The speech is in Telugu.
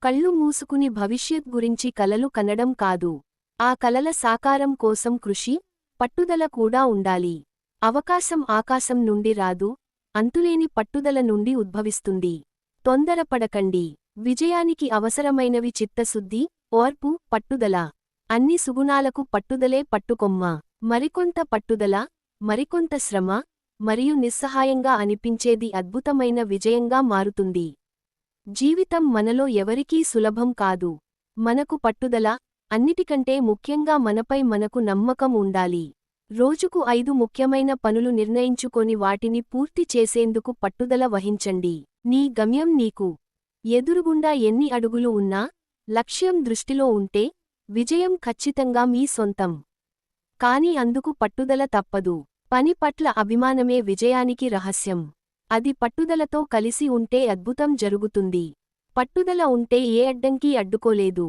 కళ్ళు మూసుకుని భవిష్యత్ గురించి కలలు కనడం కాదు. ఆ కలల సాకారం కోసం కృషి, పట్టుదల కూడా ఉండాలి. అవకాశం ఆకాశం నుండి రాదు, అంతులేని పట్టుదల నుండి ఉద్భవిస్తుంది. తొందరపడకండి. విజయానికి అవసరమైనవి చిత్తశుద్ధి, ఓర్పు, పట్టుదల. అన్ని సుగుణాలకు పట్టుదలే పట్టుకొమ్మ. మరికొంత పట్టుదల, మరికొంత శ్రమ, మరియు నిస్సహాయంగా అనిపించేది అద్భుతమైన విజయంగా మారుతుంది. జీవితం మనలో ఎవరికీ సులభం కాదు. మనకు పట్టుదల, అన్నిటికంటే ముఖ్యంగా మనపై మనకు నమ్మకం ఉండాలి. రోజుకు 5 ముఖ్యమైన పనులు నిర్ణయించుకొని వాటిని పూర్తి చేసేందుకు పట్టుదల వహించండి. నీ గమ్యం నీకు ఎదురుగుండా ఎన్ని అడుగులు ఉన్నా, లక్ష్యం దృష్టిలో ఉంటే, విజయం ఖచ్చితంగా మీ సొంతం. కాని అందుకు పట్టుదల తప్పదు. పని పట్ల అభిమానమే విజయానికి రహస్యం. అది పట్టుదలతో కలిసి ఉంటే అద్భుతం జరుగుతుంది. పట్టుదల ఉంటే ఏ అడ్డంకీ అడ్డుకోలేదు.